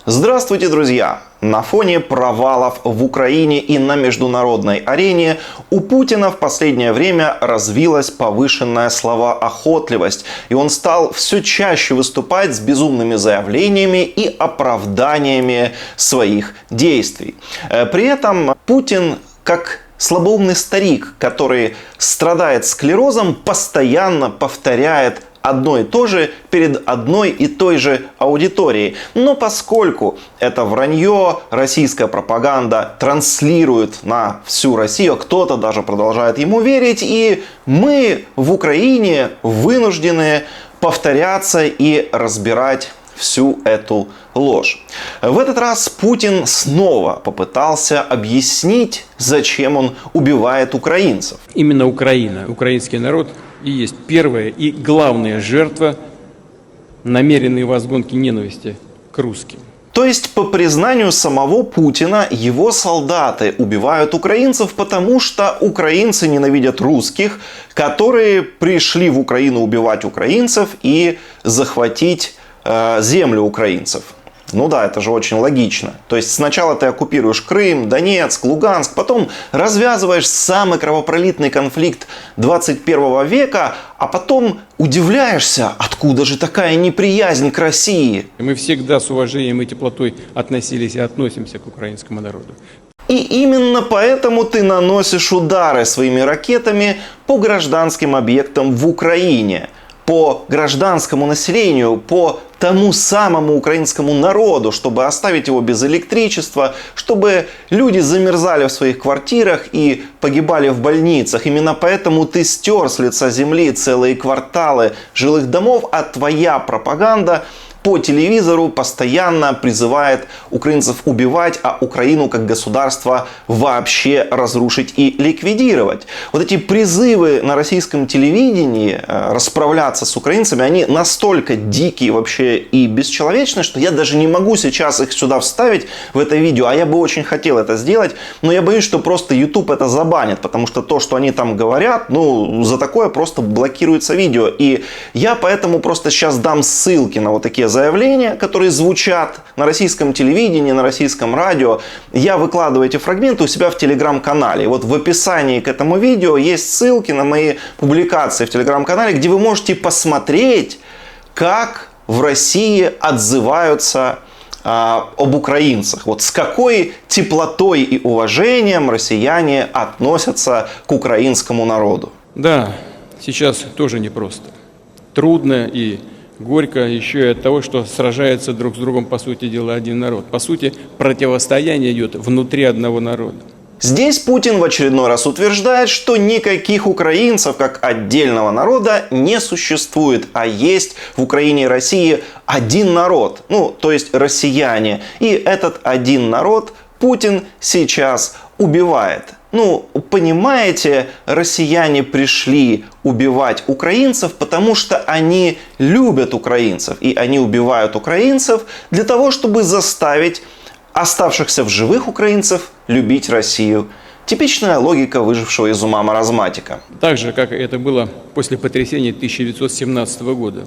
Здравствуйте, друзья! На фоне провалов в Украине и на международной арене у Путина в последнее время развилась повышенная словоохотливость, и он стал все чаще выступать с безумными заявлениями и оправданиями своих действий. При этом Путин, как слабоумный старик, который страдает склерозом, постоянно повторяет одно и то же перед одной и той же аудиторией. Но поскольку это вранье, российская пропаганда транслирует на всю Россию, кто-то даже продолжает ему верить, и мы в Украине вынуждены повторяться и разбирать всю эту ложь. В этот раз Путин снова попытался объяснить, зачем он убивает украинцев. Именно Украина, украинский народ и есть первая и главная жертва намеренной возгонки ненависти к русским. То есть, по признанию самого Путина, его солдаты убивают украинцев, потому что украинцы ненавидят русских, которые пришли в Украину убивать украинцев и захватить землю украинцев. Ну да, это же очень логично. То есть сначала ты оккупируешь Крым, Донецк, Луганск, потом развязываешь самый кровопролитный конфликт 21 века, а потом удивляешься, откуда же такая неприязнь к России. Мы всегда с уважением и теплотой относились и относимся к украинскому народу. И именно поэтому ты наносишь удары своими ракетами по гражданским объектам в Украине, по гражданскому населению, по тому самому украинскому народу, чтобы оставить его без электричества, чтобы люди замерзали в своих квартирах и погибали в больницах. Именно поэтому ты стер с лица земли целые кварталы жилых домов, а твоя пропаганда по телевизору постоянно призывает украинцев убивать, а Украину как государство вообще разрушить и ликвидировать. Вот эти призывы на российском телевидении расправляться с украинцами, они настолько дикие вообще и бесчеловечны, что я даже не могу сейчас их сюда вставить в это видео, а я бы очень хотел это сделать, но я боюсь, что просто YouTube это забанит, потому что то, что они там говорят, за такое просто блокируется видео. И я поэтому просто сейчас дам ссылки на вот такие заявления, которые звучат на российском телевидении, на российском радио. Я выкладываю эти фрагменты у себя в телеграм-канале. Вот в описании к этому видео есть ссылки на мои публикации в телеграм-канале, где вы можете посмотреть, как в России отзываются об украинцах. Вот с какой теплотой и уважением россияне относятся к украинскому народу. Да, сейчас тоже непросто. Трудно и горько еще и от того, что сражается друг с другом, по сути дела, один народ. По сути, противостояние идет внутри одного народа. Здесь Путин в очередной раз утверждает, что никаких украинцев как отдельного народа не существует, а есть в Украине и России один народ, то есть россияне. И этот один народ Путин сейчас убивает. Понимаете, россияне пришли убивать украинцев, потому что они любят украинцев. И они убивают украинцев для того, чтобы заставить оставшихся в живых украинцев любить Россию. Типичная логика выжившего из ума маразматика. Так же, как это было после потрясения 1917 года.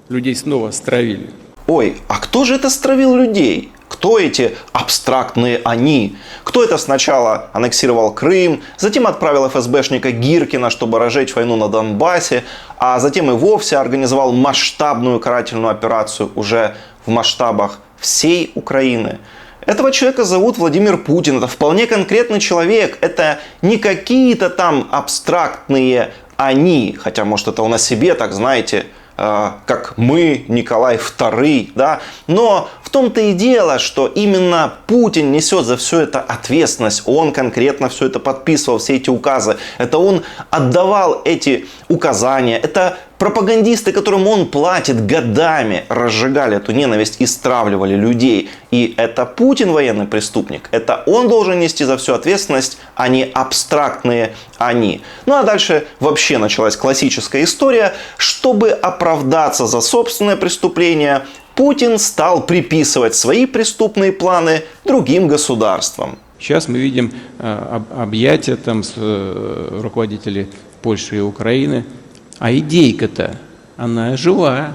Людей снова стравили. Ой, а кто же это стравил людей? Кто эти абстрактные «они»? Кто это сначала аннексировал Крым, затем отправил ФСБшника Гиркина, чтобы разжечь войну на Донбассе, а затем и вовсе организовал масштабную карательную операцию уже в масштабах всей Украины? Этого человека зовут Владимир Путин. Это вполне конкретный человек. Это не какие-то там абстрактные «они». Хотя, может, это он о себе, так знаете, как мы, Николай II, да. Но в том-то и дело, что именно Путин несет за все это ответственность. Он конкретно все это подписывал, все эти указы. Это он отдавал эти указания. Это пропагандисты, которым он платит, годами разжигали эту ненависть и стравливали людей. И это Путин военный преступник. Это он должен нести за всю ответственность, а не абстрактные «они». А дальше вообще началась классическая история. Чтобы оправдаться за собственное преступление, Путин стал приписывать свои преступные планы другим государствам. Сейчас мы видим объятия руководителей Польши и Украины. А идейка-то, она жива.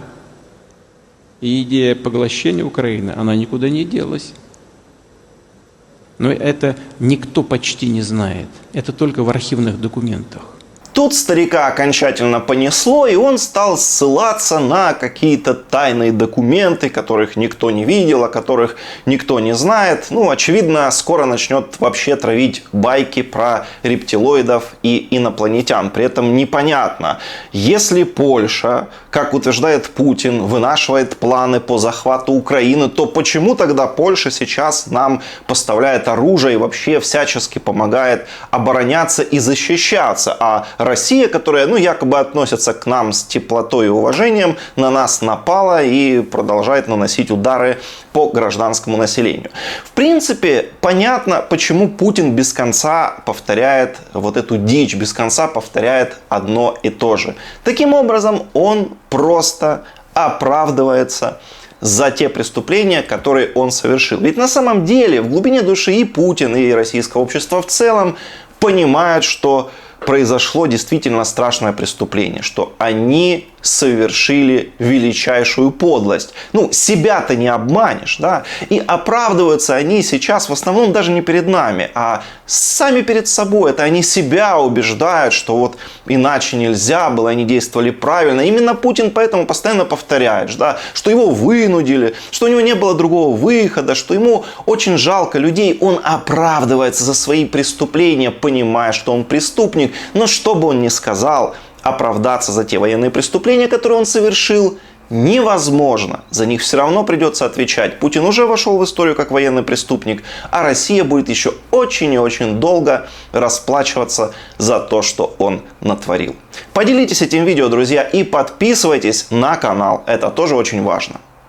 И идея поглощения Украины, она никуда не делась. Но это никто почти не знает. Это только в архивных документах. Тут старика окончательно понесло, и он стал ссылаться на какие-то тайные документы, которых никто не видел, о которых никто не знает. Ну, очевидно, скоро начнет вообще травить байки про рептилоидов и инопланетян. При этом непонятно, если Польша, как утверждает Путин, вынашивает планы по захвату Украины, то почему тогда Польша сейчас нам поставляет оружие и вообще всячески помогает обороняться и защищаться, а Россия, которая, якобы относится к нам с теплотой и уважением, на нас напала и продолжает наносить удары по гражданскому населению. В принципе, понятно, почему Путин без конца повторяет вот эту дичь, без конца повторяет одно и то же. Таким образом, он просто оправдывается за те преступления, которые он совершил. Ведь на самом деле, в глубине души и Путин, и российское общество в целом понимают, что произошло действительно страшное преступление, что они совершили величайшую подлость. Себя-то не обманешь, да? И оправдываются они сейчас в основном даже не перед нами, а сами перед собой. Это они себя убеждают, что вот иначе нельзя было, они действовали правильно. Именно Путин поэтому постоянно повторяет, да, что его вынудили, что у него не было другого выхода, что ему очень жалко людей. Он оправдывается за свои преступления, понимая, что он преступник. Но что бы он ни сказал, оправдаться за те военные преступления, которые он совершил, невозможно. За них все равно придется отвечать. Путин уже вошел в историю как военный преступник, а Россия будет еще очень и очень долго расплачиваться за то, что он натворил. Поделитесь этим видео, друзья, и подписывайтесь на канал. Это тоже очень важно.